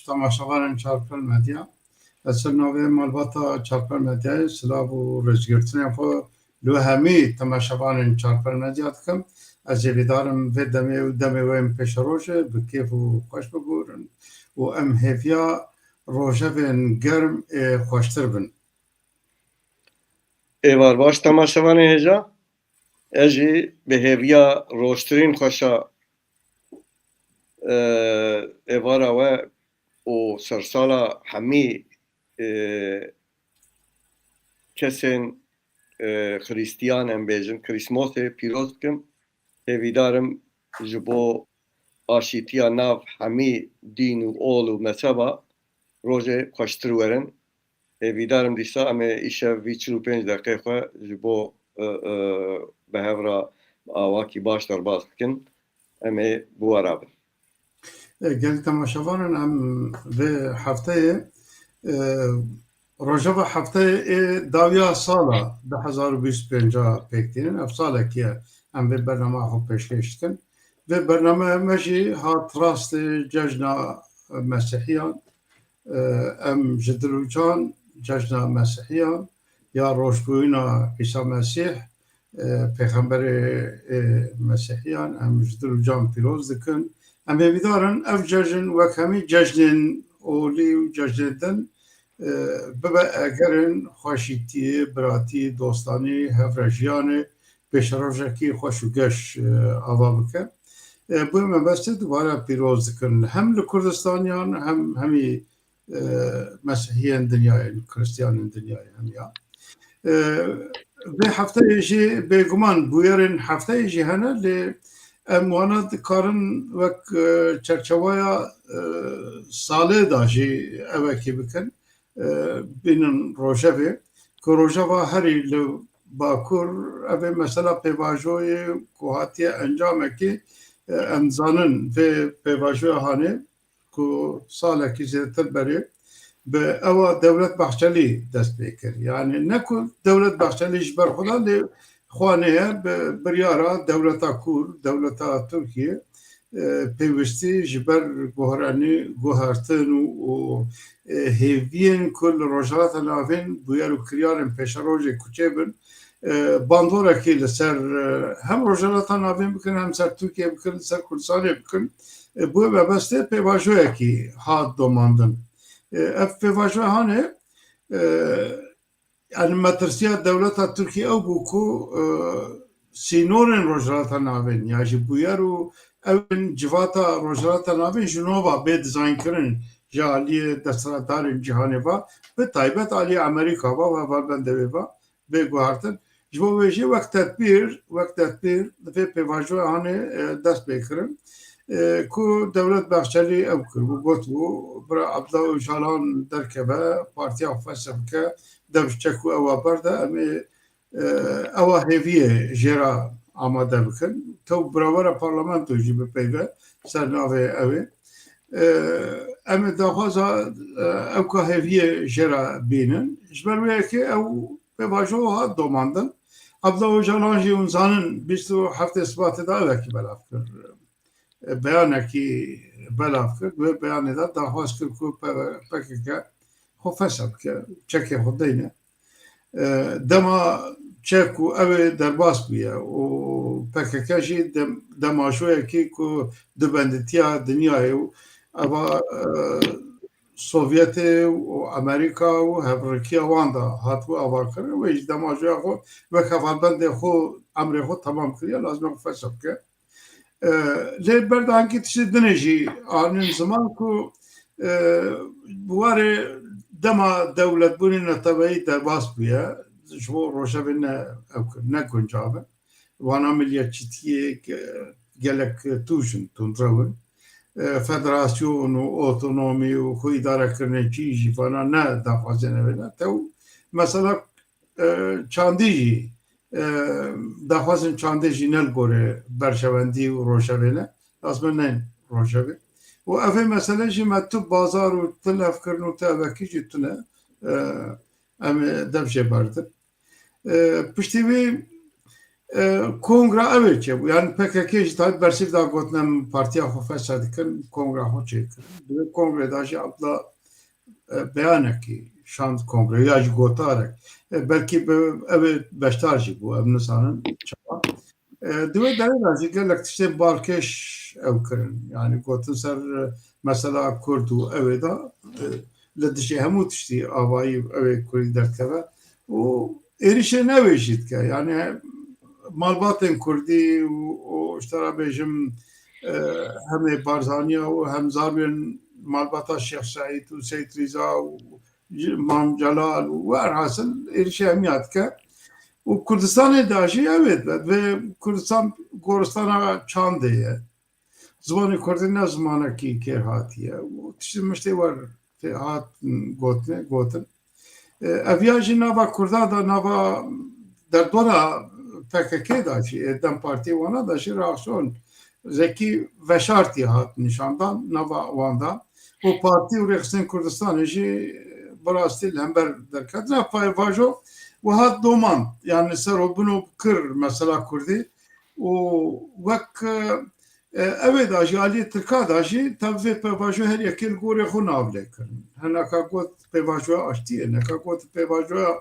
تماشاوان چارپل مدیا اصل نوی مالباتا چارپل مدیا سلاب و رزگرتنی خو لو همی تماشاوان چارپل مدیا دکم از جویدارم و دمی و ام پیش روشه بکیف و خوش بگورن و ام هفیا روشه بین گرم خوشتر بن. ایوار باش تماشاوان هجا اجی به هفیا روشترین خوشا ایوارا و سرسالا همی کسین خریستیان ام بیجن کریسموس پیروز بکم هفیدارم جبو آشیتیا ناف همی دین و اول و مذهبا روژه خوشتر ورن هفیدارم دیسا اما ایشه وی 45 دقیقه خواه جبو به هفرا آواکی باش در باز بکن اما بوارابن گل تماشاوان ام و هفته روژه هفته داویا سالا 2025 پیکتین اف سالا که ام به برنامه خود پیشکش کن و برنامه مجی هات راست جشن مسیحیان ام جدلوجان جشن مسیحیان یا روشبوین عیسی مسیح پیغمبر مسیحیان ام جدلوجان پیروز دکن ام بیدارن اف جشن و کمی جشن اولی و جشن دن ببا اگرن خوشیتی براتی دوستانی هفرجیان پیشروژکی خوشوگش آوا بکن بوی مبسته دوباره پیروز دکن هم لکردستانیان هم همی مسیحیان دنیای کریستیان دنیای همیا به هفته ایجی بگمان بویرن هفته ایجی هنه لی اموانات کارن وک چرچوایا ساله داشی اوکی بکن بینن روژه که روژه هری لو باکور اوه مثلا پیواجوی کوهاتی انجامه که امزانن و پیواجوی هانه که ساله که زیادتر بری به اوه دولت بخشلی دست بکر یعنی نکو دولت بخشلیش بر خدا لی خوانه بریارا دولتا کور دولتا ترکیه پیوستی جبر گوهرانی گوهرتن و هیوین کل روجات ناوین بویارو کریارن پیش روژه کچه بن باندورا که لسر هم روجات ناوین بکن هم سر ترکیه بکن سر کردستان بکن بوی ببسته پیواجوه که هات دوماندن اف پیواجوه هانه يعني مترسية دولة تركيا أو بوكو سينورن روجراتا نافين يعني جبويرو أون جواتا روجراتا نافين جنوبا بديزاين كرن جالية دستراتار جهانيبا بتايبت علي أمريكا با وفالبندبا بيقوارتن جبو بيجي وقت تدبير في بيواجوه هاني دست بيكرن کو دولت بخشلی او کرد و برای عبدالله جالان درکبه پارتیا فلسفه دبشتکو او برده امی او هیویه جرا آماده بکن تو براور پارلمان توجی بپیوه سرناوه اوه امی داخوازا او که هیویه جرا بینن جبرویه که او به واجوه ها دوماندن عبدالله جالان جی اونزانن 27 اثبات داوه که بلاف کرد بیانه که بلاف کرد و بیانه داد داخواست کرد که پکیکه خو فسد که چکی خود دینه دما چکو اوه در باس بیه و پکیکه جی دماشوه که دبندتیا دنیای و اوه سوویت و امریکا و هفرکیه واندا هاتو آوار کرد و ایج دماشوه خود و کفالبند خود امر خود تمام کریه لازم فسد که لی بردان که تشتی دنجی آنین زمان که بواره دما دولت بونی نتبایی در باس بیه جبو روشه بین نکن جابه وانا ملیت چیتیه گلک توشن تندرون فدراسیون و اوتونومی و خوی اداره کرنه چیجی وانا نه دخوازه نبینه تو مثلا چاندیجی دخوازن چاندیجی نل گوره برشوندی و روشه بینه لازم نه روشه بینه و اوه مثلا جی متو بازار و تلف کرن و تابکی جی تونه ام دبشه برده پشتی بی کنگره اوه چه بو یعنی PKK جتای برسیف دا گوتنم پارتیا خو فساد کن کنگره خو چه کن کنگره داشی عبدالله بیانه کی شاند کنگره یا جی گوتاره belki evet beştarcı bu ev nesanın çaba دوی داره راځي ګلک تشته بالکش او کړن yani gotin ser mesela Kurd و اوه da لدشي همو تشتي آبایی اوه کردی درکبه و erişe ne veşit ki yani malbatın Kurdî û iştera bêjim hem ê Barzaniya û hem zarên malbata Şêx Saîd û Seyid Rîza û Mam Celal û werhasil êrişê hemî dike û Kurdistanê de jî evet ve Kurdistan goristana Çandê ye zimanê Kurdî ne zimanekî kêrhatiye û tiştî miştê wer hat gotin eviya jî nava Kurda da nava derdora PKK da jî Dem Partî wana da jî reaksiyon Zekî Veşartî hat nîşandan nava wan da û Partî û Rêxistinên Kurdistanê jî bi rastî li hember derketin payvajo û hat doman yani serobûn û kir mesela Kurdî û wek evê da jî aliyê Tirka da jî tev vê pêvajoya her yekê li gorê xwe navlê kirin hineka got pêvajoya aştiyê neka got pêvajoya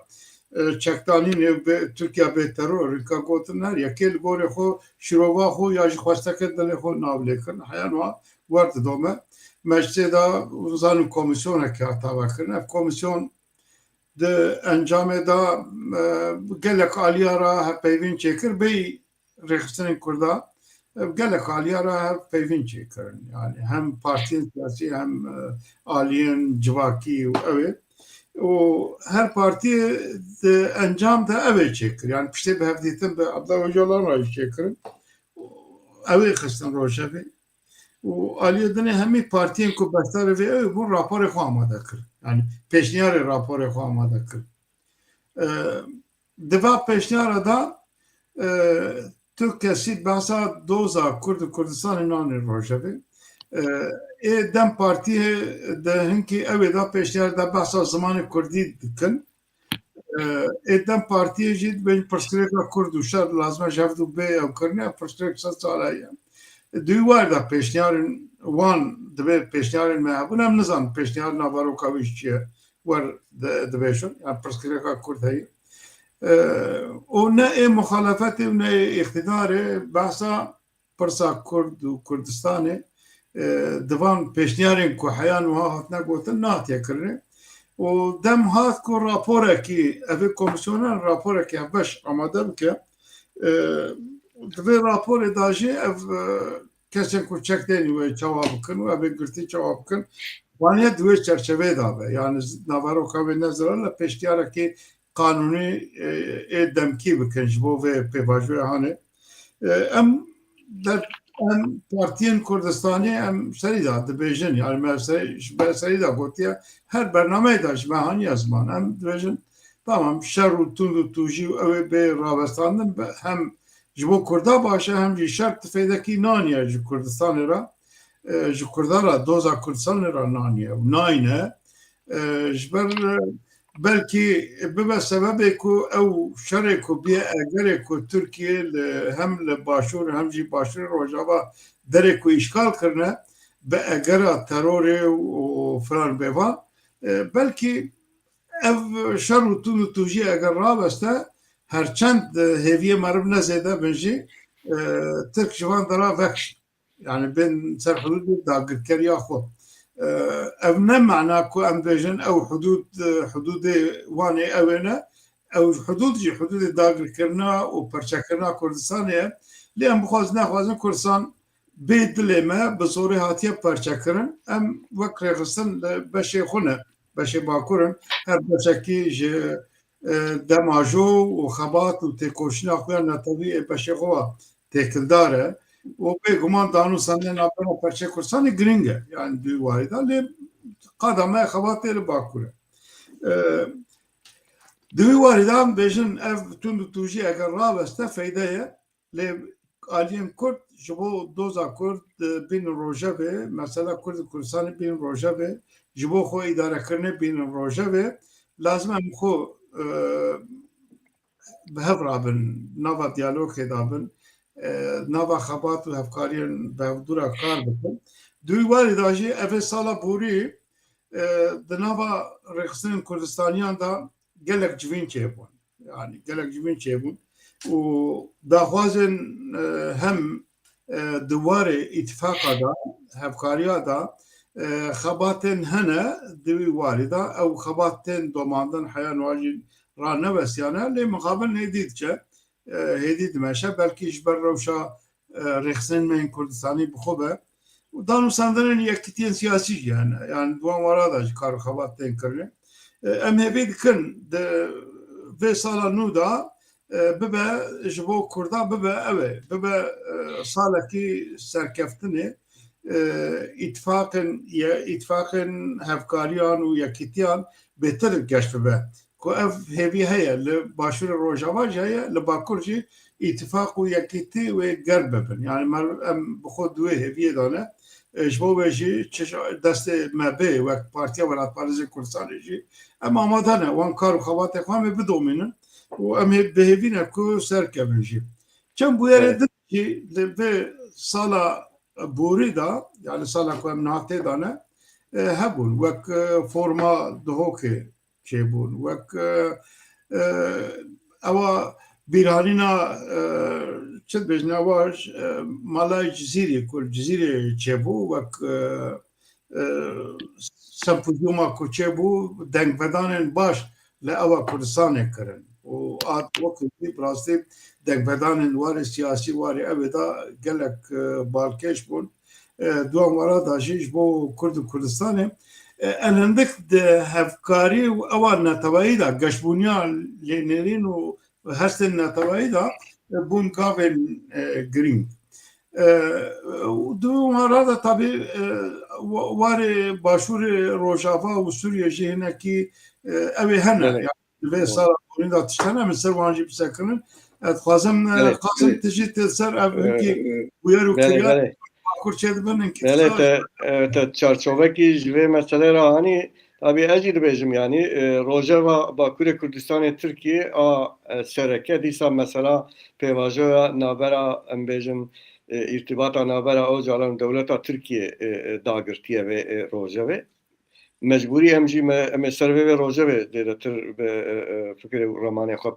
çekdanînê Tirkiye bê teror ka gotin her yekê li gorê xwe şîrova xwe ya jî xwesteke dilê xwe navlê kirin heyan wa wer didome meclisê da zanim komisyonekê hata vekirin ev komisyon di encamê da gelek aliya ra hevpeyvîn çêkir bê Rêxistinên Kurda gelek aliya ra hevpeyvîn çêkirin yani hem partiyên siyasî hem aliyên civakî û evê û her partiyê di encam de evê çêkir yani piştê bi hevdîtin bi Abdullah Öcalan ra jî çêkirin evê xistin rojevê û aliyê dinê hemî partiyên ku beşdarê vê evê bûn raporê xwe amade kir yani pêşniyarê raporê xwe amade kir di va pêşniyara da tu kesî behsa doza Kurd û Kurdistanê nanê rojevê ê Dem Partiyê di hinkî evê da pêşniyar da behsa zimanê Kurdî dikin ê Dem Partiyê jî dibêjin pirsgirêka Kurd û şer lazim e ji hev dû bê ew kirinê pirsgirêk sed sala ye دوی ور da pêşniyarên wan divê pêşniyarên me hebûn em nizanin pêşniyar navaroka wî jî çi ye wer dibêjin yani pirsgirêka Kurd heye û ne ê muxalefetê û ne ê îxtidarê behsa pirsa Kurd û Kurdistanê divan pêşniyarên ku heyan wiha hatine gotin nahatiye kirinê û dem hat ku raporekî evê komisyonan raporekî hevbeş amade bike divê raporê da jî ev kesên ku çekdênî wê çawa bikin û evê girtî çawa bikin waniye di wê çerçeveyê da be yani navaroka wê neziran li pêşniyarekî qanûnî ê demkî bikin ji bo vê pêvajoya hanê em em partiyên Kurdistanê em serî da dibêjin yani me serî da gotiye her bernameyê da ji me haniye ziman em dibêjin tamam şer û tund û tûjî ew ê bê ravestandin hem ji bo Kurda baş e hem jî şer tifêdekî naniye ji Kurdistanê ra ji Kurda ra doza Kurdistanê ra naniye û nayîne ji ber belkî bibe sebebê ku ew şerê ku bîye egerê ku Tirkiye hem li başûr hem jî başûrê Rojava derê ku îşgal kirine bi egera terorê û filan bêvan belkî ev şer û tund û tûjî eger raveste herçend hêviyê meriv ne zêde bin jî Tirk ji wan dera vekişin yani bên ser hudûdê dagirkeriya xwe ev ne mena ku em bêjin ew hudûdê wanê ew ê ne ew hudûd jî hudûdê dagirkirina û perçekirina Kurdistanê ye lê em bixwazin nexwazin Kurdistan bê dilê me bi zorê hatiye perçekirin em wek rêxistin li beşê xwe ne beşê bakurin her beşekî ji demajo û xebat û têkoşîna xwe ya netewî ê beşê xwe têkildar e û bêguman danûsandin navbera perçê Kurdistanê giring e yani duî warî da lê qada me xebatê li bakur e di wî warî da em bêjin ev tund û tûjî eger raveste feyde ye lê aliyên Kurd ji bo doza Kurd bînin rojevê mesela Kurd û Kurdistanê bînin rojevê ji bo xwe îdarekirinê bînin rojevê lazim em xwe بهف رابن نوا دیالوگ دابن نوا خبات و هفکاریان به دورا کار بکن دوی واری داجی اف سالا بوری د نوا رخصتن کردستانیان دا gelek civin çebun yani gelek civin çebun و داخوازن هم دوار اتفاقا دا هفکاریا دا خباتن هنه دوی واردا او خباتن دوماندن حیان واجی رانه بسیانه لی مقابل ندید که هدید مشه بلکه ایش بر روشا رخصن من کردستانی بخوبه و دانو سندرین یکتین سیاسی yani دوام واردا کار خباتن کرنه ام هبید کن ve sala nû da bibe ji bo Kurda bibe ew ê bibe salekî serkeftinê îtfaqên hevkariyan û yekîtiyan bêtir geş bibe ku ev hêvî heye li başûrê Rojava jî heye li Bakur jî îtifaq û yekîtî wê ger bibin yani em bi xwe duê hêviyê dane ji bo wê jî destê MB wek Partiya Welatparêzê Kurdistanê jî em amade ne wan kar û xebatê xwe em ê bidomînin û em ê bihêvîne ku serkevin jî çend bu yerê din jî li vê sala borî da yani sala ku em nihatê dane hebûn wek forma dihokê çêbûn wek ewa bîranîna çi dibêjin ewa malay Cizîrê ku Cizîrê çêbû wek sempozyûma ku çêbû dengvedanên baş li ewa Kurdistanê kirin û wekî rastî dengvedanên warê siyasî warê ew da gelek balkêş bûn duan wara da jî ji bo Kurd û Kurdistanê elendik di hevkarî û ewa neteweyî da geşbûniya lênerîn û hestên neteweyî da bûn gavên girîng du wara da tabii warê başûrê Rojava û Sûriye jî hinekî ew ê hene vê sala borî da tiştene min ser wan jî bisekinin ez dixwazim tu jî te ser ev hinkî bûyer û kiriya Bakur çêdibin hinkî te çarçovekî ji vê meselê re hanî tabii ez jî dibêjim yani Rojava Bakurê Kurdistanê Tirkiye a sereke dîsa mesela pêvajoya navbera em bêjin irtibata navbera Öcalan dewleta Tirkiye dagirtiye vê Rojavê mecburî em jî em ê ser vê Rojavê lêdetir fikirê romanê xwe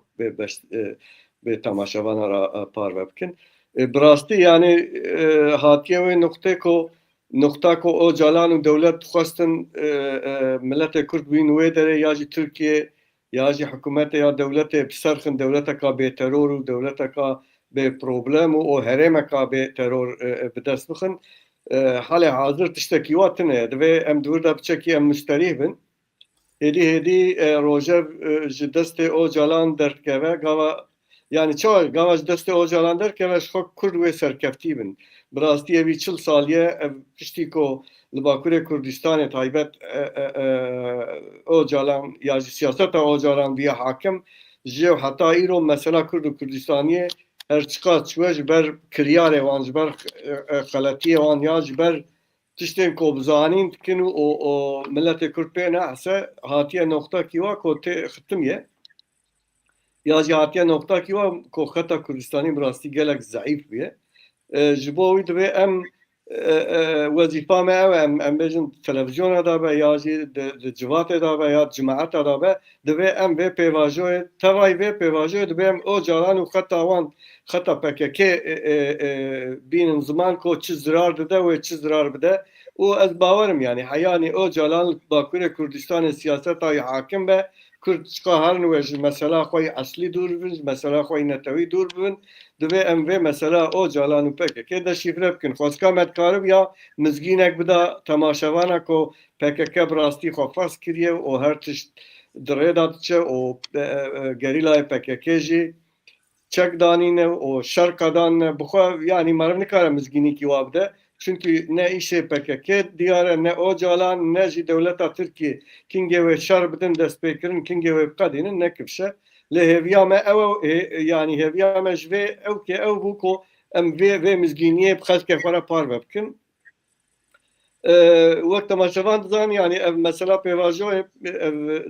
bê temaşevana re parve bikin bi rastî yani hatiye wê nokta ku Öcalan û dewlet dixwestin miletê Kurd bîn wê derê ya jî Tirkiye ya jî hikûmetê ya dewletê biserxin dewleteka bêteror û dewleteka bê problem û o herêmeka bêteror bi dest bixin halê hazir tiştekî wa tune divê em dûr de biçekî em müsterîh bin hêdî Rojev ji destê Öcalan derkeve gava yani çawa gava ji destê Öcalan derkeve ji xwe Kurd wê serkeftî bin bi rastî evî 40 saliye ev piştî ku li Bakurê Kurdistanê taybet Öcalan ya jî siyaseta Öcalan bîye hakim ji heta îro mesela Kurd û Kurdistaniyê her çiqa çûye ji ber kiryarê wan ji ber xeletiyê wan ya ji ber tiştên ku bizanîn dikin û o miletê Kurd pê nehese hatiye noktakî wa ku tê xitimiye ya jî hatiye noktakî wa ku xeta Kurdistanî bi rastî gelek zeîf bûye ji bo wî divê em wezîfa me ew em bêjin televizyona da be ya jî di civatê da be ya cemaeta da be divê em vê pêvajoyê tevayî vê pêvajoyê divê em Öcalan û xeta wan xeta PKK bînin ziman ku çi zirar dide wê çi zirar bide û ez bawerim yani heyanî Öcalan Bakurê Kurdistanê siyaseta hakim be Kurd çiqa herin wê ji mesela xwe eslî dûr bibin ji mesela xwe netewî dûr bibin divê em vê mesela Öcalan û PKK deşîfre bikin xwestka me dikarin ya mizgînek bida temaşevana ku PKK bi rastî xwe fes kiriye û her tişt di rê da diçe û gerîlayê PKK jî çek danîne û şerka danîne bi xwe yanî meriv nikare mizgînîkî wa bide çünkü ne işê PKK diyar e ne Öcalan ne jî dewleta Tirkiye kingê wê şer bidin destpêkirin kingê wê biqedînin ne kifşe lê hêviya me ew yani hêviya me ji vê ewkê ew bû ku em vê mizgîniyê bi xelkê xwe re parve bikin wek temaşevan dizan yani ev mesela pêvajoyê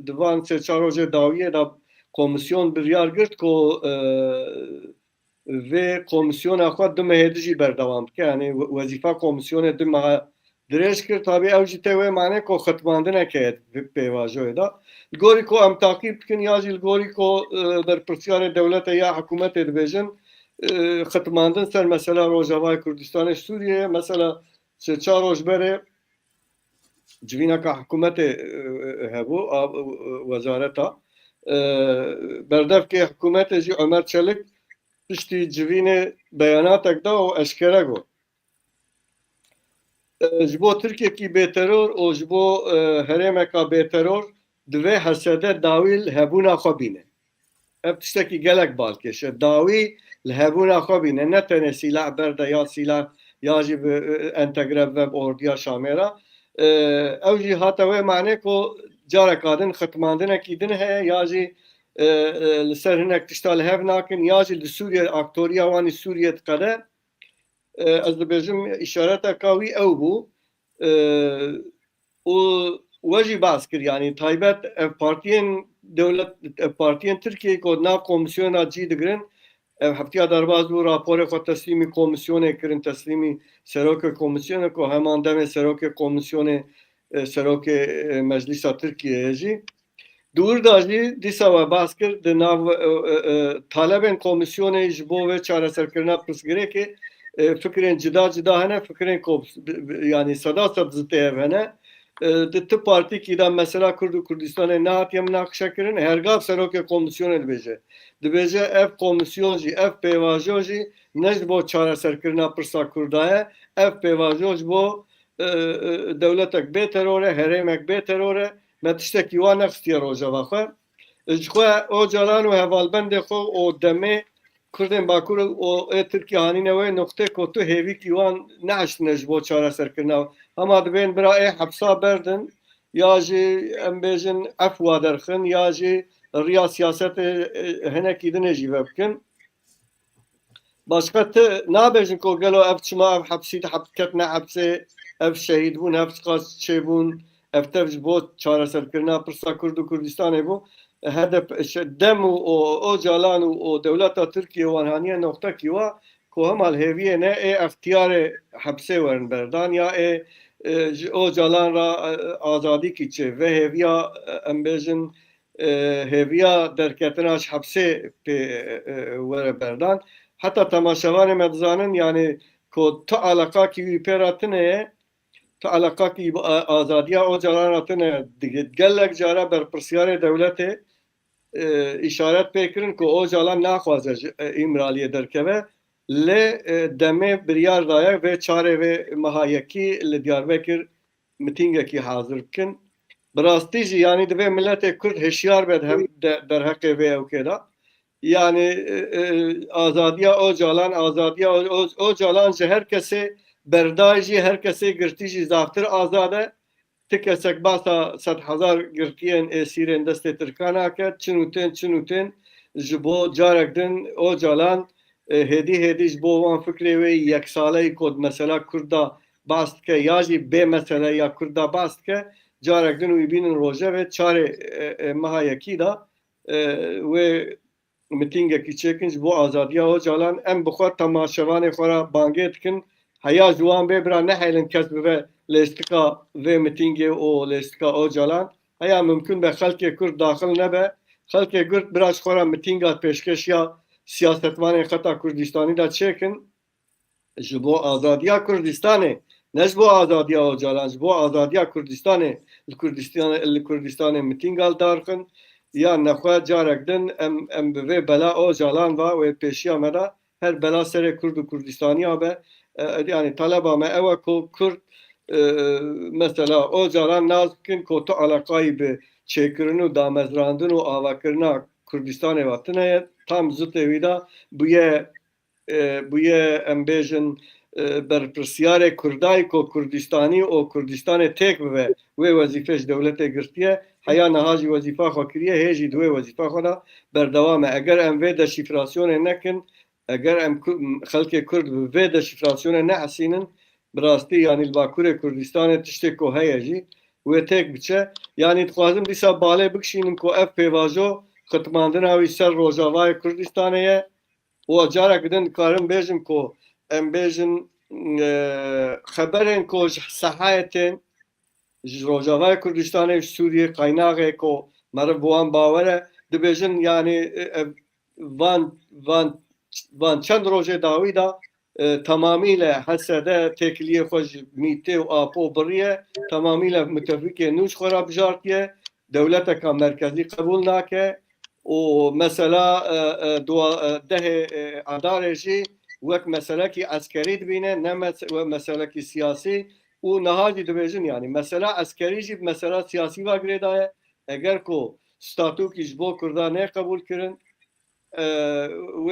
divan sê çar rojê dawiyê da komisyon biryar girt ko ve komisyona xwe di mehê jî berdewam bike. Yani wezîfa komisyonê di mehe dirêj kir tabi ew jî tê wê mane ko xitmandineke ye pêvajoyê da. Li gorî ku em takîb bikin ya jî li gorî ku berpirsiyarê dewletê ya hikûmetê dibêjin xitmandin ser mesela Rojavayê Kurdistanê Sûriyeyê mesela çar roj berê civîneka hikûmetê hebû wezareta berdevkê hikûmetê jî Ömer Çelik piştî civînê beyanatek da û eşkere got. Ji bo Tirkiyekî bêteror û ji bo herêmeka bêteror divê hesede dawî li hebûna xwe bîne. Ev tiştekî gelek balkêş e. Dawî li hebûna xwe bîne. Ne tenê sîlah berde ya sîlah ya jî entegre ve orduya Şamêra. Ew jî hate wê manê ku careka din xitmandinekî din heye ya jî li ser hinek tişta li hev nakin ya jî li Sûriye aktoriya wanî Sûriye diqede. Ez dibêjim îşareteka wî ew bû û we jî bas kir yani taybet ev partiyên dewlet ev partiyên Tirkiyeyê ku nav komisyona cî digirin ev heftiya derbas bû raporê xwe teslîmî komisyonê kirin teslîmî serokê komisyonê ku heman demê serokê komisyonê serokê meclîsa Tirkiyeyê jî dûr da jî dîsa we bas kir di nav talebên komisyonê ji bo vê çareserkirina pirsgirêkê fikrên cida cida hene fikrên yani seda zıttı ev hene di partîkî de mesela Kurd û Kurdistanê nehatiye münaqişe kirin hergav serokê komisyonê dibêje. Dibêje ev komisyon jî ev pêvajo jî ne ji bo çareserkirina pirsa Kurda ye ev pêvajo ji bo dewletek bêteror e herêmek bêteror e me tiştekî wan nexistiye rojava xwe. Ji xwe o calan û hevalbendê xwe û demê Kurdên Bakur û Tirkiye hanîne wê noqtê ku tu hêvîkî wan neheştine ji bo çareserkirina hema dibên bira hepsa berdin ya jî em bêjin ev wa derxin ya jî riya siyasetê hinekî dinê jî ve bikin. Başka tu nabêjin ku gelo ev çima ev hepsî ketine hepsê ev şehîd bûn ev qas çêbûn ev tev ji bo çareserkirina pirsa Kurd û Kurdistanê bû. Hedef dem û o calan û o dewleta Tirkiye wan haniye noqtekî wa ku hemal hêviye ne eftiyarê hepsê werin berdan ya o calan ra azadîkî çê ve hêviya em bêjin hêviya derketina ji hepsê pê were berdan. Heta temaşevanê me dizanin yani ku tu alaqakî wî pê ra tune ye tu alaqakî azadiya o calan ra tune gelek cara berpirsiyarê dewletê işaret pêkirin ku o calan naxwaze îmraliyê derkeve lê demê biryar daye ve çarê vê meha yekî li Diyarbekir mitîngekî hazir bikin. Bi rastî jî yani divê milletê Kurd hişyar be derheqê vê ewkê da. Yani azadiya o calan azadiya o calan ji her kesê berdayî jî her kesê girtî jî zaftir azade ti kesek basa 100,000 girtiyên esîrên destê Tirkan nake çin û tên ji bo carek din o calan hêdî ji bo wan fikrê wê yeksaleyî ku mesela Kurda bas dike ya jî bê mesele ya Kurda bas dike carek din wî bînin roje ve çarê meha yekî da wê mitîngekî çêkin ji bo azadiya o calan em bi xwe temaşevanê xwe ra bangê dikin heya ji wan bê bira nehelin kes bibe lêstika vê mitîngê û lêstika o calan heya mümkün be xelkê Kurd daxil nebe xelkê Kurd bira ji xwe ra mitînga pêşkeşiya siyasetvanên xeta Kurdistanî da çêkin ji bo azadiya Kurdistanê ne ji bo azadiya o calan ji bo azadiya Kurdistanê li Kurdistanê mitîngal darxin ya nexwe carek din em bi vê bela o calan va wê pêşiya me da her bela serê Kurd û Kurdistaniya be yani taleba me ew e ku Kurd mesela o calan naz bikin ku tu alaqayî bi çêkirin û damezrandin û avakirina Kurdistanê ve tune tam zıtê wî da bûye em bêjin berpirsiyarê Kurdayî ku Kurdistanî û Kurdistanê têk bibe wê wezîfê ji dewletê girtiye heya niha jî wezîfa xwe kiriye hê jî di wê wezîfa xwe da berdewam e eger em vê deşifrasyonê nekin eger em xelkê Kurd bi vê deşifrasyonê nehesînin bi rastî yanî li Bakurê Kurdistanê tiştê ku heye jî wê têk biçe yani dixwazim dîsa balê bikişînim ku ev pêvajo ختماندنا وی سر روجاوای کردستانه و جارك دن كارم بيجن كو ام بيجن خبرن كو صحايتن روجاوای کردستان سوریه قایناغه کو مربوان باوره دبیجن یعنی وان چند روزه داویدا تمامیل حسده تکلیه خوش میته و آپو بریه تمامیل متفقه نوش خراب جارتیه دولتك مرکزی قبول ناکه و مثلا ده عدارجی وک مثلا کی عسکری دبینه نه مثلا کی سیاسی و نهادی دبیجن یعنی مثلا عسکری جی مثلا سیاسی واگره دایه اگر کو ستاتو کی جبو کردانه قبول کرن و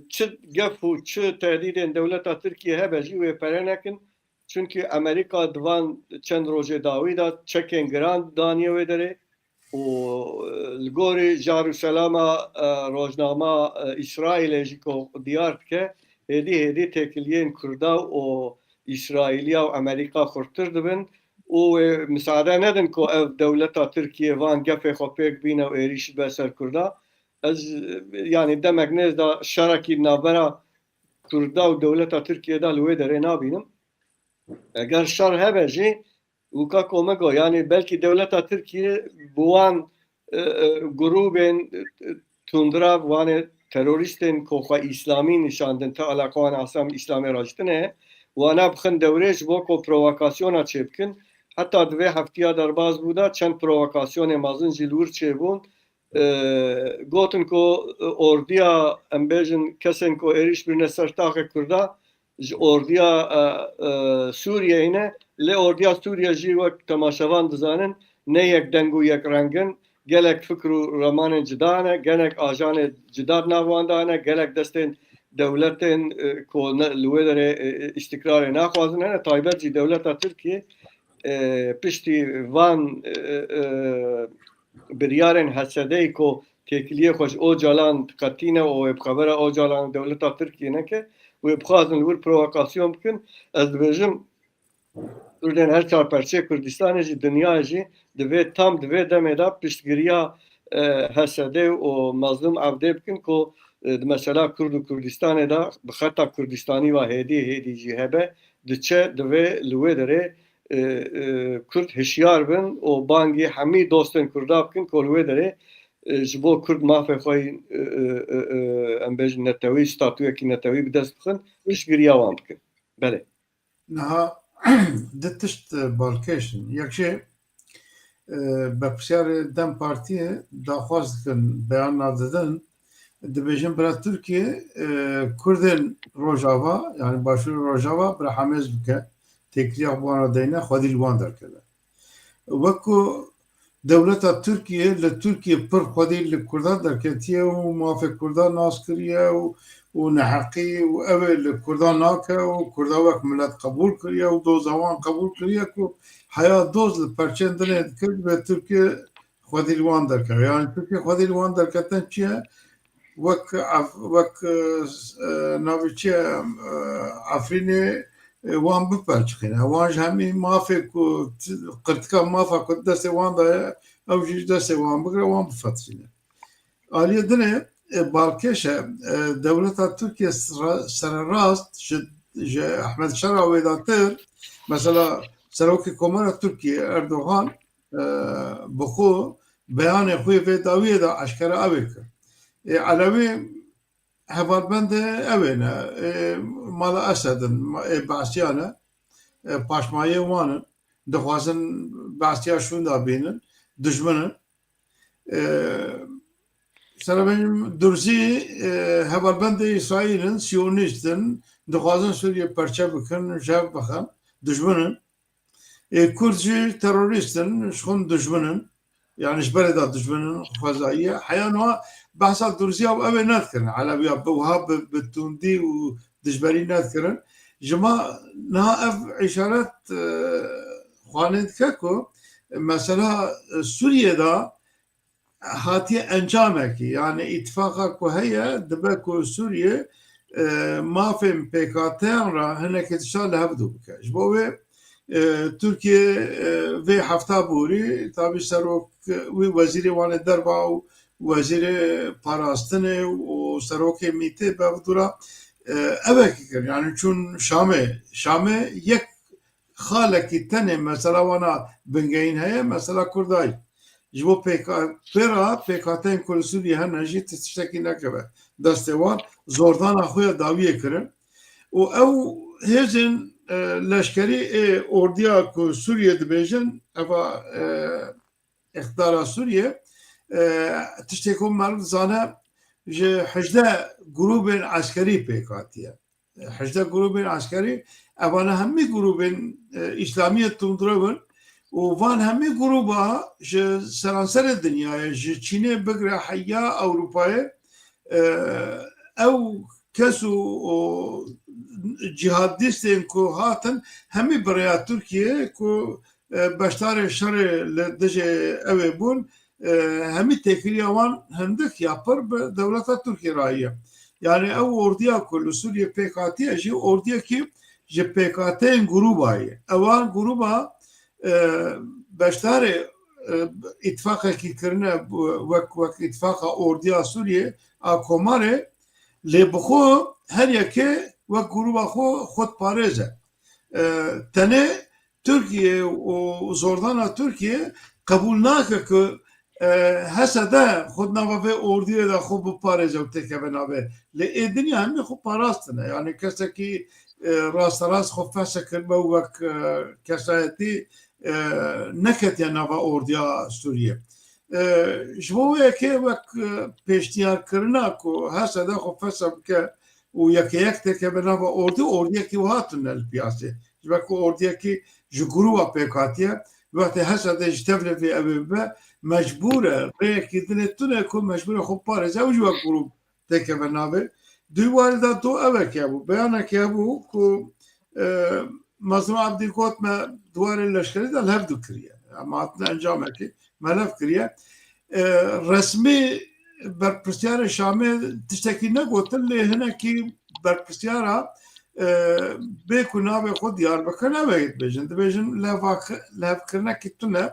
چه گف و چه تهدید دولت ترکیه هبجی و پرنکن çünkü Amerika divan çend roje davida çeken grand daniye dere o lgori Jerusalem'a rojnama İsrail'e jiko diyar ke hedi tekliyen kurda o İsrailiya ve Amerika kurtur dibin o müsaade nedin ko ev devleta Türkiye van gefe xopek bine ve eriş beser kurda az yani demek ne da şaraki nabera kurda ve devleta Türkiye'de lüve dere nabinim eğer şer hebeci uka komego yani belki devleta Türkiye buan grubun tundra vane teröristin koha İslami nişandın ta alakavan asam İslami rajtine wana bxin devrej boko provokasyona çepkin hatta dve haftiya darbaz buda çend provokasyone mazın jilur çebun gotin ko ordiya embejin kesen ko eriş birine sertağı kurda ordiya Suriye yine le ordiya Suriye jivak tamaşavan dizanin ne yek dengu yek rengin gelek fikru ramanın cidane gelek ajanı cidar navandane gelek destin devletin ko lüvedere istikrarı nakhwazın hene taybetçi devleta Türkiye pişti van biryarın hasedey ko tekliye hoş o calan katine o ebkabera o calan devleta Türkiye neke ve bxazın lüver provokasyon bkin ez dibêjim Kurden her çarperçe Kurdistanê jî dünya jî divê tam divê demê de piştgiriya hesedê û mazlum evdê bikin ku mesela Kurd û Kurdistanê de bi xeta Kurdistanî ve hêdî jî hebe diçe divê li wê derê Kurd hişyar bin û bangî hemî dostên Kurda bikin ku li wê derê ji bo Kurd mafê xwe em bêjin netewî statûyekî netewî bi dest bixin piştgiriya wan bikin. Belê. Niha ditişt balkêşin yek jê bi pirsiyarê Dem Partiyê daxwaz dikin beyan didin dibêjin bila Tirkiye Kurdên Rojava yani başûrê Rojava bila hemêz bike têkiliya wan deyne xwedî li wan derkeve. Wekku dewleta Tirkiye li Tirkiye pir xwedî li Kurdan derketiye û mafê Kurdan nas kiriye û neheqî û ew ê li Kurdan nake û Kurda wek millet qebûl kiriye û doza wan qebûl kiriye ku heya doz li perçên dilê dikir ve Tirkiye xwedî li wan derkeve. Yani Tirkiye xwedî li wan derketin çi ye? Wek navê çi ye Efrînê wan biperçixîne. Wan ji hemî mafê ku qirtika mafa ku destê wan da ye ew jî destê wan bigire wan bifetirîne. Aliyê dinê balkêşe dewleta Tirkiye sererast ji Ehmed Şera wê da tir mesela Serokê Komara Tirkiye Erdogan bi xwe beyanê xwe vê dawiyê de eşkere ew ê kir. Elewê hevalbendê ew ê ne mala Esedin Beşiyan e paşmayê wan in dixwazin Beşiya şûn da bînin dijmin in Serabeyim Durzî hevalbendê İsraîlin Siyonîstin dixwazin Sûriye perçe bikin jev bixin dijmin in Kurd jî terorîstin ji xwe dijmin in yani ji berê de dijmin in xwezayiye heya niha behsa Durziya ew ê nedikirin Elewiya wiha bi tundî û dijberî nedikirin ji ma niha ev îşaret xwanê dike ku mesela Sûriyê hatiye encamekî yani îtifaka ku heye dibe ku Sûriye mafên PKK'yan ra hinekî tişta li hev bike. Ji bo wê Türkiye ve hafta buri tabi serok ve veziri wane derba û vezîrê parastinê û serokê mîtê bevdura evekî kir yani çûn Şamê yek xalekî tenê mesela wana bingehîn heye mesela Kurdayî ji bo pêra pêkhateyên ku li Sûriyê hene jî tiştekî nekeve destê wan zordana xwe ya dawiyê kirin û ew hêzên leşkerî orduya ku Sûriye dibêjin eva iqtidara Sûriye tiştê ku meriv zane ji 18 grûpên eskerî pêk hatiye 18 grûpên eskerî evane hemî grûpên İslamiyê tundre bin û van hemî grûpa ji seranserê dinyayê ji Çînê bigire heya Ewropayê ew kes û cihadîstên ku hatin hemî birêya Tirkiye ku beşdarê şerê li dijî ew bûn hemî têkiliya wan hindik ya pir bi dewleta Tirkiye rahiye yani ew orduya ku li Sûriye pêk hatiye jî ordiyekî ji pêkhateyên grûpayê ewan grûpa beşdarê îtifaqekî kirine wek îtifaqa orduya Sûriye a Komarê lê bi xwe her yekê wek grûpa xwe parêz e tenê Tirkiye û zordana Tirkiye qebûl nake ku hesede xwe nava vê ordiyê de xwe biparêze û têkeve navê lê êdiniya hemî xwe parastin e yani kesekî rasterast xwe fesek kirime wek kesayetî neketiye nava orduya Sûriye ji bo wê yekê wek pêşniyarkirina ku hesede xwe fesek bike û yekeyek têkeve nava ordiyekî hatin li piyasê ji ber ku ordiyekî ji grûpa pêk hatiye wextê hesede ji tevlevê ew bibe mecbûr e rêyekî dinê tune ku mecbûr e xwe parêze ew ji wek grûp têkeve navê duy warî da to evekê hebû beyanekê hebû ku Mazlum Abdî got me duwarê leşkerî de hev du kiriye em hatine encamekê melev kiriye resmî berpirsyarê Şamê tiştekî negotin lê hinekî berpirsyara bê ku navê xwe diyar bike nevê dibêjin dibêjin levkirinekî tune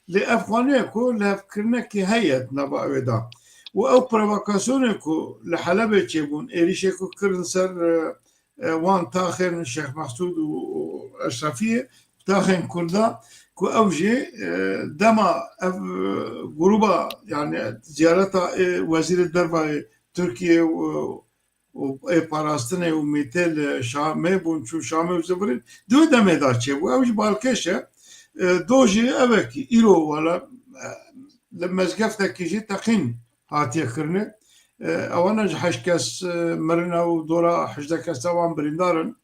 lê ev xwaniye ku levkirinekî heye nava ew da û ew provokasyonê ku li Helebê çêbûn êrişê ku kirin ser wan taxên Şex Mehsûd û Eşrefiyê taxên Kurda ku ew jî dema ev grûpa yani ziyareta Wezîrê Derbayê Tirkiye û parastinê û mîtê li Şamê bûn çû Şamê û Zêbirîn divê demê da çêbû ew jî balkêş e do jî evekî îro wala li mezgeftekî jî teqîn hatiye kirinê ewana ji heşt kes mirine û dora 18 kes wan birîndarin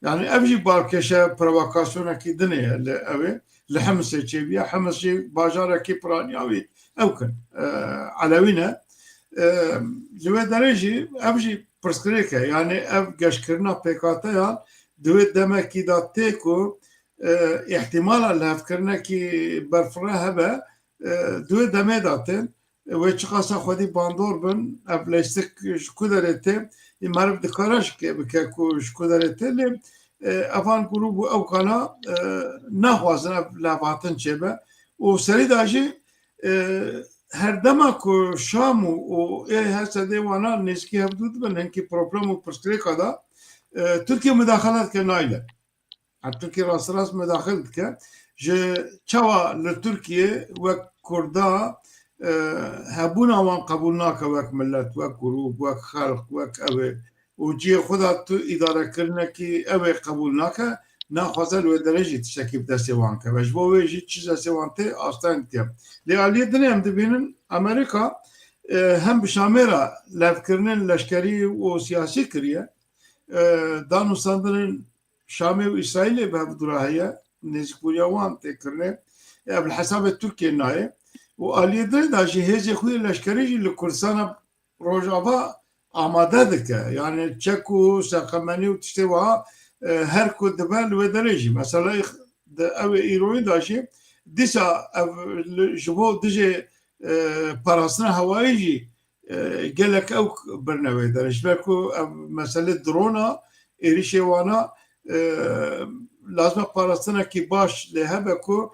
yani ev jî balkêşe provokasyonekî dinê ye li ew ê li Hemsê çêbiye Hems jî bajarekî piraniya wî ew kin Elewî ne li wê derê jî ev jî pirsgirêk e yani ev geştkirina pêkhateyan divê demekî da tê ku ihtimala levkirinekî berfireh hebe divê demê da tên wê çiqasa xwedî bandor bin ev lêstik ji ku derê tê meriv dikare bike ku ji ku derê tê lê evan grûp û ew kana naxwazin ev levhatin çêbe û serî da jî her dema ku Şam û hesedê wana nêzîkî hevdû dibin hinkî problem û pirsgirêka da Tirkiye müdaxalet dike nayle Tirkiye rast müdaxil dike ji çawa li Tirkiye wek Kurda hebûna wan qebûl nake wek millet wek grûp wek xelq wek ew ê û ciyê xwe da tu îdarekirinekî ew ê qebûl nake naxwaze li wê derê jî tiştekî bi destê wan keve ji bo wê jî çi destê wan tê asta dike lê aliyê dinê em dibînin Amerîka hem bi Şamê re levkirinên leşkerî û siyasî kiriye danûstandinên Şamê û İsraîlê bi hevdûra heye nêzîkbûriya wan tê kirinê ev li hesabê Tirkiye nayê û aliyê dinê da jî hêzê xwe yê leşkerî jî li Kurdistana Rojava amade dike yani çek û seqemenî û tiştê wiha her ku dibe li wê derê jî mesela ew ê îroyî da jî dîsa ev ji bo dijî parastina hewayî jî gelek ew birine wê derê ji ber ku ev meselê drona êrişê wana lazım parasına ki baş lehebe ku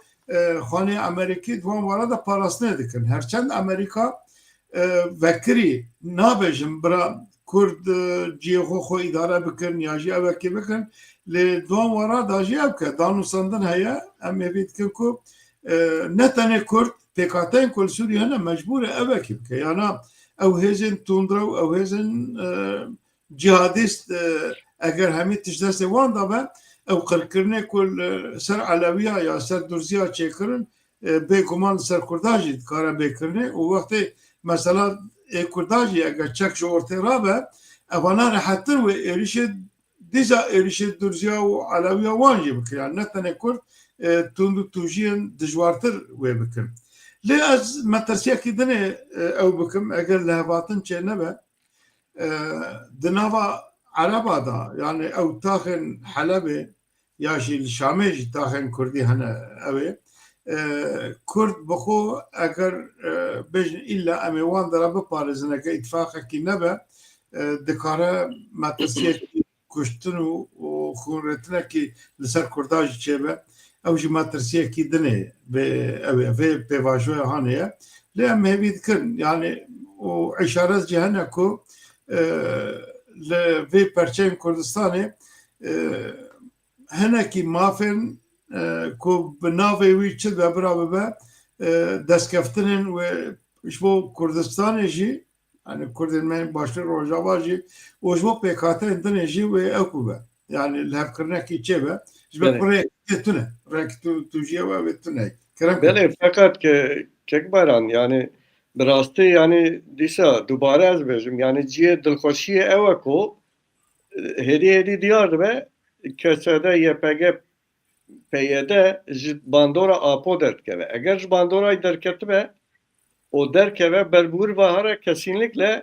خانه امریکی دوام وارد پاراس ندکن هرچند امریکا وکری نابجم برا کرد جیخو خو اداره بکن یا جی اوکی بکن لی دوام وارد آجی اوکه دانو سندن هیا امی بید کن کو نتنه کرد پیکاتین کل سوری هنه مجبور اوکی بکن یعنی او هزین توندرو او هزین جهادیست اگر همی تجدست وان دابه او قرکرنه کل سر علویه یا سر درزیه چیکرن به گمان سر کرداجی کارا بکرنه و وقتی مثلا کرداجی اگر چک جورته رابه اوانا راحتر و ایریش دیزا ایریش درزیه و علویه وانجی بکرن نه تنه کرد توندو توجیهن دجوارتر و بکرن لی از مترسیه که دنه او بکم اگر لحباتن چه نبه دناوا عربا دا yani او تاخن حلبه یا شی شامی تاخن کردی هنه اوه کرد بخو اگر بجن الا امیوان داره بپارزنه که اتفاقه کی نبه دکاره مترسیه کشتن و خونرتنه کی لسر کرداج چه به او جی مترسیه کی دنه به اوه به واجوه هانه لی امه بید کن yani و اشاره جهنه کو لوی پرچم کردستانی هنکی مافن کو بناوی وی چه برابر به دستکفتنن و شبو کردستانی جی yani Kurdin men başlı Rojava jî o jbo PKK indin jî ve ekube yani lehkirnekî çebe jbe projekt tune projekt tu jî ve tune بله fakat Kekbaran yani براستی yani دیسا دوباره از بجم yani جیه دلخوشی اوه کو هدی دیار به کساده YPG PYD bandora apo derkeve. Eğer bandora derketme o derkeve berbur bahara kesinlikle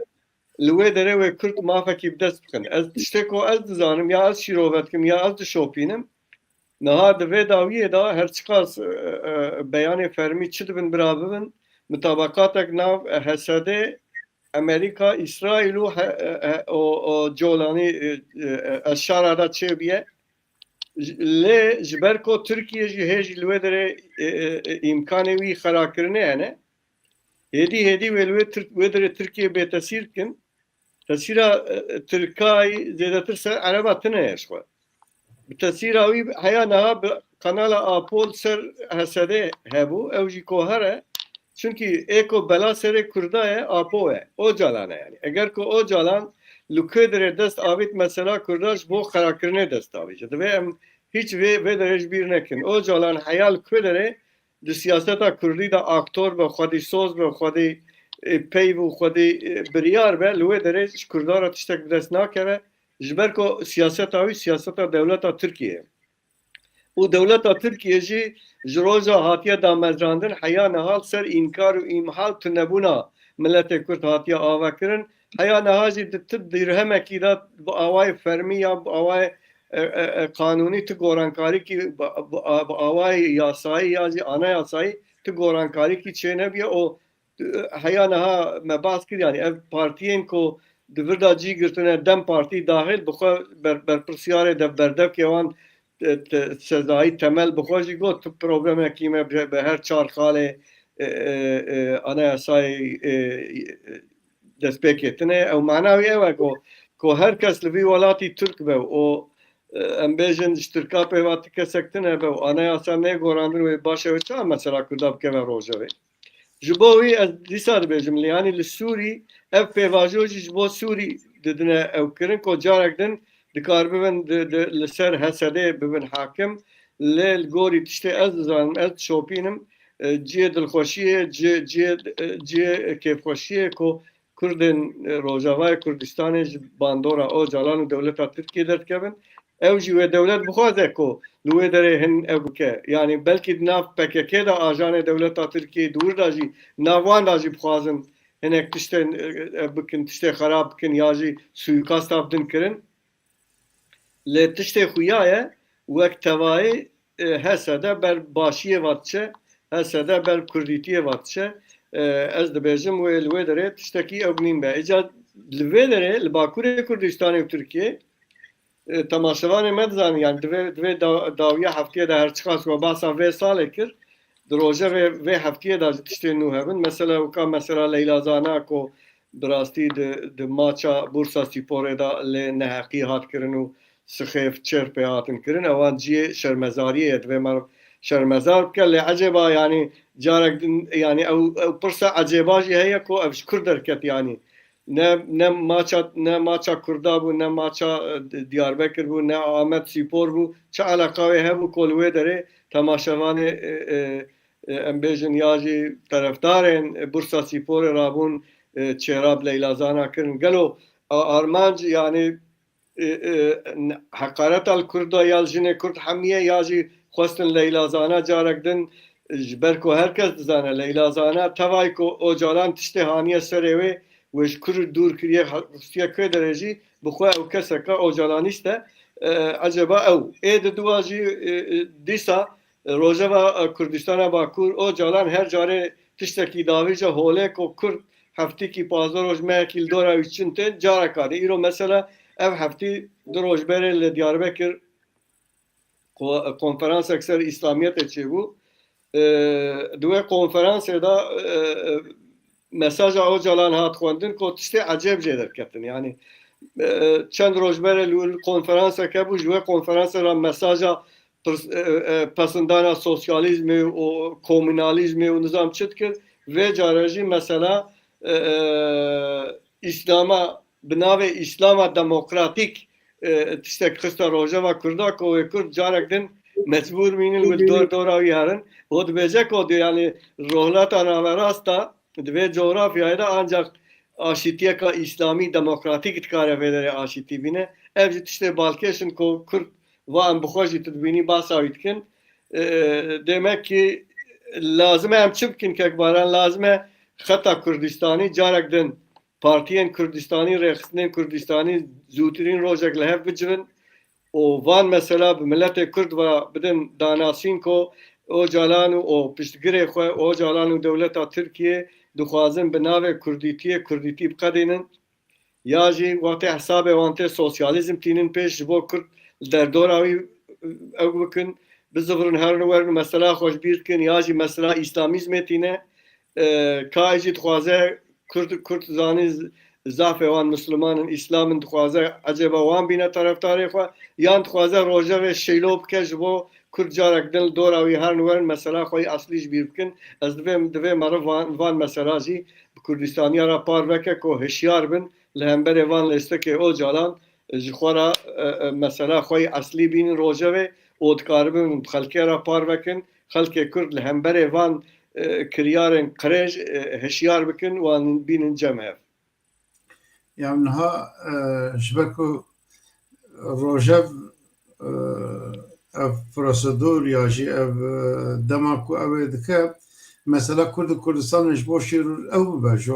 lüvedere ve Kürt mafaki dest bıkın. Ez işte ko ez dizanım ya az şirovetkim ya az şopinim. Nahad ve daviye da her çıkas beyanı fermi çıdbın birabın mutabakat nav hesade Amerika İsrail o Jolani aşağıda çebiye le jberko Türkiye ji lüvedere imkanı vi xarakirne yani hedi ve Türkiye betesirkin tesira Türkiye zedatir ser arabatına yaşwa بتأثير أوي حيانا بقناة أبول سر هسده هبو أو جي كوهرة çünkü eko bela sere kurda apo o calana yani eğer ko o calan lükedere dest avit mesela kurdaş bu karakterine dest avit ve hiç ve derece bir nekin o calan hayal kudere de siyaseta kurdi da aktör ve xadi soz ve xadi pey ve xadi beriyar ve lüve derece kurdara tiştek dest nakeve jberko siyaseta avi siyaseta devleta Türkiye o devleta Türkiye ji جروجا هاتیا دامزراندن حیا نهال سر انکار و امحال تنبونا ملت کرد هاتیا آوا کرن حیا نهاجی تد درهم کی دا آوای فرمی یا آوای قانونی تو گورانکاری کی آوای یاسایی یا جی آنا یاسایی تو گورانکاری کی چه نبیه او حیا نها مباس کرد یعنی اف پارتیین کو دوردا جی گرتنه دم پارتی داخل بخو بر پرسیاره بردف که وان سزایی temel بخوشی گفت تو پروگرام کیمه به هر چهار خاله anayasayı destekletine o manavi eve ko herkes li velatî Türk be o embejin Türka pevatı kesektine be o anayasa ne gorandın ve başa çağ mesela kurdab keve rojave jibovi ez disar bejim yani li Suri ev pevajoji jibo Suri dedine ev kirin ko carekden dikar bibin li ser hesede bibin hakim lel gori tişte ez zanım ez şopinim ciye dilxoşiye ciye keyfxoşiye ko Kurdin Rojava Kurdistanê ji bandora o calan û dewleta Tirkiye derkevin ew jî wê dewlet bixwaze ku li wê derê hin ew bike yani belkî di nav PKK da ajanê dewleta Tirkiye dûr da jî navwan da jî bixwazin hinek tiştên bikin tiştê xerab bikin ya jî suîkasta bidin kirin lê tiştê xuya ye wek tevayê hesede ber başiyê vatçe hesede ber kurdîtiyê vatçe ez dibêjim wê li wê derê tiştekî ew binîn be îca li vê derê li Bakurê Kurdistanê û Tirkiye تماشاوان مدزان يعني دوی داویه هفته ده هر چقدر و باسا وی ساله کر دروجه وی هفته ده تشتی نو هبن مثلا وکا مثلا لیلا زانا کو براستی د ماچا بورسا سیپوره دا لی نحقی هات کرنو سخیف چرپی هاتن کرن اوان جی شرمزاریه دوی مر شرمزار بکن لی عجبا يعني جارك يعني او برسا عجباجي هي كو افش كردر كت يعني نه ماچا کردا بو نه ماچا دیاربکر بو نه آمد سیپور بو چه علاقه هبو کلوه داره تماشاوان ام بیجن یاجی طرفدارن بورسا سیپور رابون چراب لیلازانا کرن گلو آرمانج يعني حقارت الكردا يال جنة كرد حمية ياجي خواستن ليلى زانا جارك دن جبركو هركز زانا ليلى زانا توايكو او جالان تشتهانية سريوي وش كرد دور كريه خصية كي درجي بخوا او كسكا او جالانيشتا عجبا او ايد دواجي ديسا روجوا كردستان باكور او جالان هر جاري تشتكي داويجا هوليك او كرد هفتي کی 15 روز ماکیل دورا وچنته جارا کاری ایرو مثلا ev hafti dirojberê li Diyarbekir konferans ekser İslamiyetê çêbû di konferansê da mesaja o calan hat xwendin ku tiştê ecêb jê derketin yani çend rojberê li konferanseke bû ji wê konferansê ra mesaja pesindana sosyalizmê û komünalizmê û nizam çi dikir vê cara jî mesela İslam'a بناوی اسلام دموکراتیک تشتک خسته روزه و کرده که کرد جارک دن مجبور مینن و دور آوی هرن و دبیجه که یعنی روحلات آنها راستا دوی جغرافیای دا ancak آشتیه که اسلامی دموکراتیک تکاره ویدره آشتی بینه evci tişte balkeşin ko Kürt ve em bixwajî tedbînî basa wî dikin demek ki lazım em çi bikin kekbaran lazım e xeta Kurdistanî carek din Partiyên Kurdistanî Rêxistinên Kurdistanî zûtirîn rojek li hev bicivin û van mesela bi milletê Kurd ve bidin danasîn ku o calan û o piştgirê xwe o calan û dewleta Tirkiye dixwazin bi navê Kurdîtî biqedînin ya jî watê hesabê wan tê sosyalîzm tînin pêş ji bo Kurd li derdora wî ew bikin bizivirin herin werin mesela xweşbîr dikin ya jî mesela İslamîzmê tîne ka jî dixwaze Kürt zanî zafê wan Müslümanın İslamın dixwaze eceba wan bîne taraftarê xwe yan dixwaze rojevê şêlo bike ji bo Kurd carek din dora wî herin werin mesela xwe eslî ji bîr bikin ez divê meriv van mesela jî bi Kurdistaniya ra par veke ku hişyar bin li hemberê van lêstekê o calan ji xwe ra mesela xwe eslî bînin rojevê û dikaribin bi xelkê ra par vekin xelkê Kurd li hemberê van kiryarên qirêj hişyar bikin wan bînin cem hev. Yani ha ji ber ku rojev ev prosedûr ya jî ev dema ku ew ê dike mesela Kurdistanê ji bo şîr ew bibe ji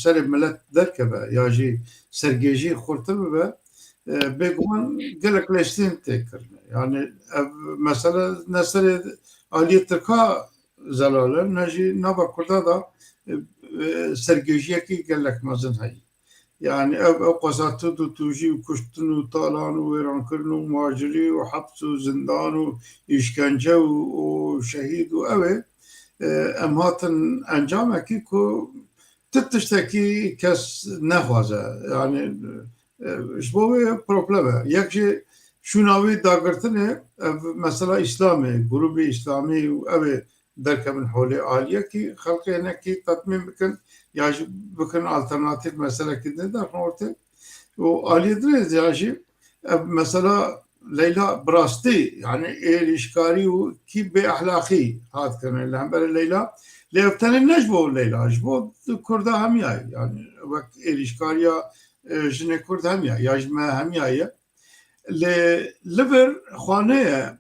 serê millet derkeve ya jî sergêjiyê xurtir bibe bêguman gelek leştîn tê kirine yani ev mesela ne serê aliyê Tirka zelalin ne jî nava Kurda da sergêjiyekî gelek mezin heye yani ev qesatî û tûjî û kuştin û talan û wêrankirin û muhacirî û heps û zindan û îşkence û şehîd û ew ê em hatin encamekî ku ti tiştekî kes nexwaze yani ji bo wê problem e yek jî şûna wî dagirtinê ev mesela İslamê grûpê İslamî û ew ê derkevin holê aliyekî xelkê hinekî tetmîn bikin ya jî bikin alternatîv meselekî nedaxin ortê û aliyê dirê ya jî ev mesela Leyla bi rastî yani êrîşkarî û kî bêexlaqî hat kirin li hemberê Leyla lê ev tenê ne ji bo Leyla ji bo Kurda hemiyayê yani wek êrîşkariya jinê Kurd hemiya ya ji me hemiyayê lê li vir xwaneyê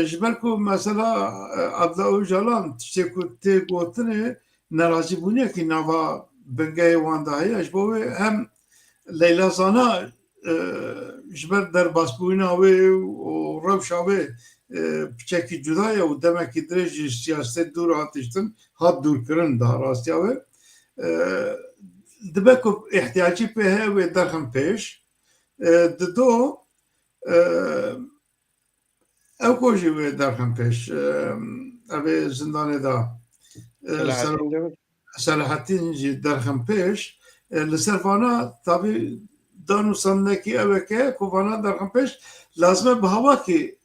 ji ber ku mesela Abdullah Öcalan tiştê ku tê gotinê nerazîbûniyekî nava bingehê wan de heye ji bo wê hem Leyla Zana ji ber derbasbûyîna wê û rewşa wê piçekî cuda ye û demekî dirê ji siyasetê dûr hat tiştin hat dûrkirin daha rastiya wê dibe ku ihtiyacî pê heye wê derxin pêş di do ew ku jî wê derxin pêş ev ê zindanê da Selahattin Demir. Selahattin jî derxin pêş li ser vana tabî danûsandinekî ew eke ku vana derxin pêş lazim e bi hawakî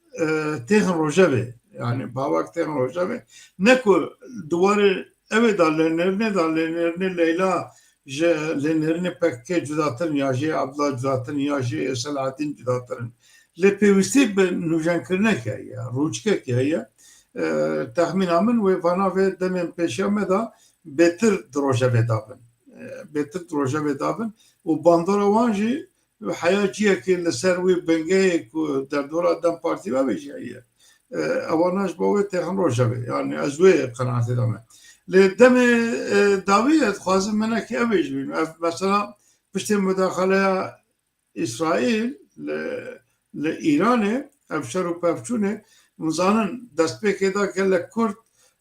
têxin rojevê yani bi hawak têxin rojevê ne ku duwarê evê da lênêrînê da lênêrînê Leyla ji lênêrînê pekê cudatirin ya jê Abdullah cudatirin ya jê Selahattin cudatirin lê pêwîstî bi nûjenkirinekê heye rûçikekê heye texmîna min wê vana vê demên pêşiya me da bêtir di rojevê dabin bêtir di rojevê dabin û bandora wan jî heya ciyekê li ser wî bingehê ku derdora Dem Partî ve jî heye ewana ji bo wê têxin rojevê yani ez wê qenaetê dame lê demê dawî ez dixwazim minekî ev ê ji bînim ev mesela piştî müdaxaleya İsraîl li Îranê ev şer û pevçûnê zanin destpêkê da gelek Kurd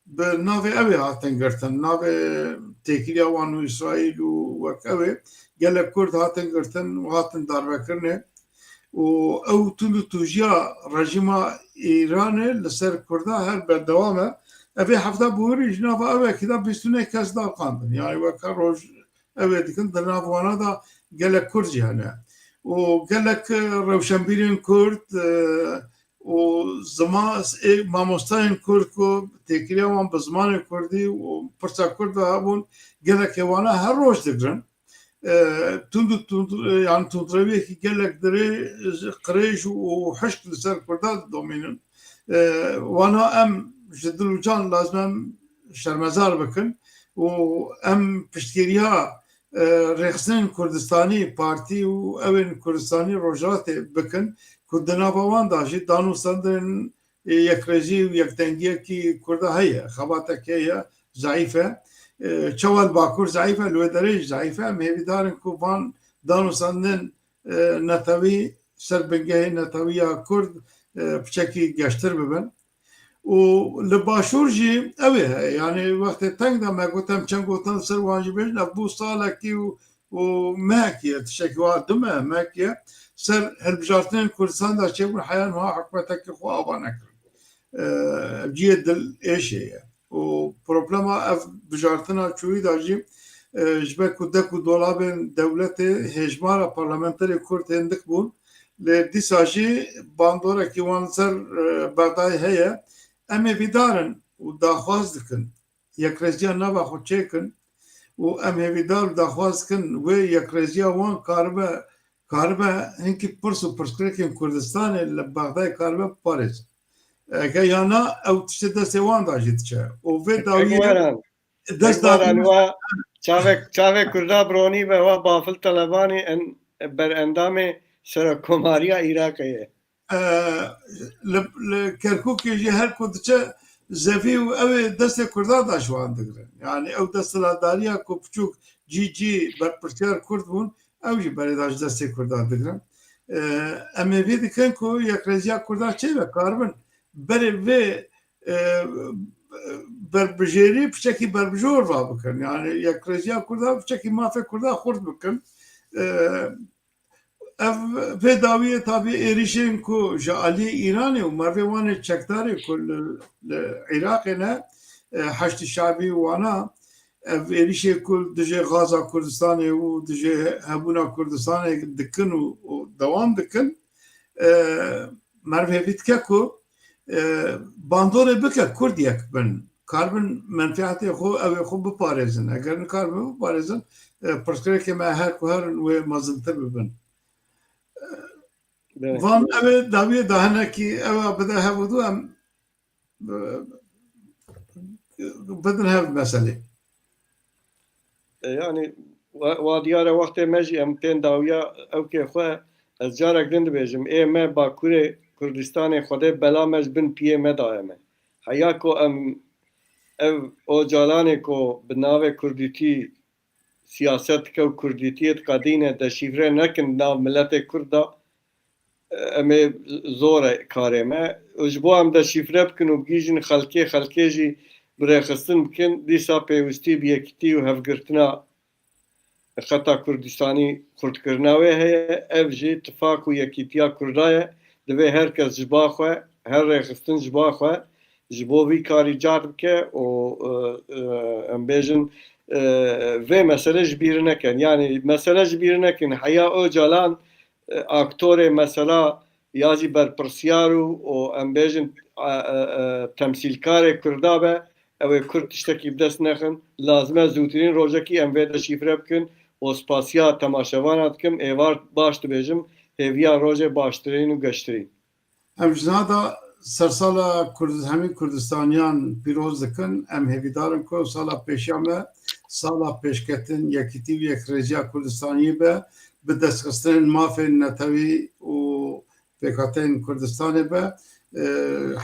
bi navê ew ê hatin girtin navê têkiliya wan û İsraîl û wek ew ê gelek Kurd hatin girtin û hatin darvekirinê û ew tund û tûjiya rejîma Îranê li ser Kurda her berdewam e ev ê hefta bûrî ji nava evekî da bîstûnê kes dalqandin yani weka roj ew ê dikin di nav wana da gelek Kurd jî hene û gelek rewşenbîrên Kurd û mamostayên Kurd ku têkiliya wan bi zimanê Kurdî û pirsa Kurd ve hebûn gelekê wana her roj digirin tund yani tundreviyekî gelek dirê qirêj û hişk li ser Kurda didomînin wana em ji dil û can lazim em şermezar bikin û em piştgiriya rêxistinên Kurdistanî partî û evên Kurdistanî rojhilatê bikin ku di nava wan da jî danûsandinên yekrêjî û yektengiyekî Kurda heye xebatekê heye zayîf e çawa li Bakur zayîf e li wê derê jî zayîf e em hêvîdarin ku van danûsandinên netewî ser bingehê netewî ya Kurd piçekî geştir bibin û li başûr jî ew ê heye yani wextê teng de me gotem çend gotin ser wan jî bêjin ev bû salekî û mehekî ye tişekî wa dime mehekî ye ser hilbijartinên Kurdistan da çêbûn heyan wiha hikûmetekî xwe ava nekirin ev ciyê dil êşê ye û problema ev bijartina çûyî da jî ji ber ku dek û dolabên dewletê hêjmara parlamenterê Kurd tên dik bûn lê dîsa jî bandorekî wan ser Bexdayê heye em ê vîdarin û daxwaz dikin yekrêziya nava xwe çêkin û em hêvîdar û daxwaz dikin wê yekrêziya wan karibe hinkî pirs û pirsgirêkên Kurdistanê li Bexdayê karibe biparêzin eger yana ew tiştê destê wan da jî diçe û vê dawiyê dest çavek Kurda bironî ve wa bafil Talebanê berendamê Serokkomariya Iraqê ye li Kerkûkê jî her ku diçe zevî û ew ê destê Kurda da ji wan digirin yani ew desthilatdariya ku piçûk cî berpirsiyar Kurd bûn ew jî berê da ji destê Kurda digirin em ê vê dikin ku yekrêziya Kurda çê ve karibin berê vê berbijêrî piçekî berbijor va bikin yani yekrêziya Kurda piçekî mafê Kurda xurt bikin ev vê dawiyê tabî êrişên ku ji aliyê Îranê û mervê wan ê çekdarê ku li Iraqê ne heştî şabî wana ev êrişê ku dijî gaza Kurdistanê û dijî hebûna Kurdistanê dikin û dewam dikin mervê vî dike ku bandorê bike Kurd yek bin karibin menfiatê xwe ew ê xwe biparêzin eger nikarbin biparêzin pirsgirêkê me her ku herin wê mezintir bibin van ew ê dawiyê da hinekî ew bide hevûdû em bidin hev meselê yani wa diyara wextê me jî em tên dawiya ewkê xwe ez carek din dibêjim ê me Bakurê Kurdistanê Xwedê bela me ji bin piyê me daye me heya ku em ev ocalanê ku bi navê kurdîtî siyaset dike û kurdîtiyê diqedîne deşîfre nekin nav miletê Kurd da em ê zor e karê me ji bo em deşîfre bikin û bigîjin xelkê jî birêxistin bikin dîsa pêwîstî bi yekîtî û hevgirtina xeta Kurdistanî xurtkirina wê heye ev jî tifak û yekîtiya Kurda ye دوی هر کس جبا خو هر رخصتن جبا خو جبو وی کاری جارب که و ام بیجن و مسئله جبیر نکن یعنی مسئله جبیر نکن حیا او جالان اکتور مثلا یازی بر پرسیارو و ام بیجن تمثیلکار کردابه او کرد تشتکی بدست نخن لازمه زودترین روزه کی ام ویده شیفره بکن و سپاسیا تماشاوانات کم ایوار باشت بیجم هیویا روزه باشترین و گشترین ام جنادا سرسالا همی کردستانیان پیروز دکن ام هیویدارن که سالا پیشامه سالا پیشکتن یکیتی و یک رجیا کردستانی به دستخستن مافی نتوی و پیکاتین کردستانی به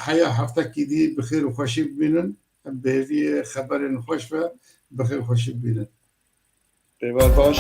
حیا هفته کی دی بخیر و خوشی ببینن به هیوی خبرین خوش به بخیر و خوشی ببینن ایوار باش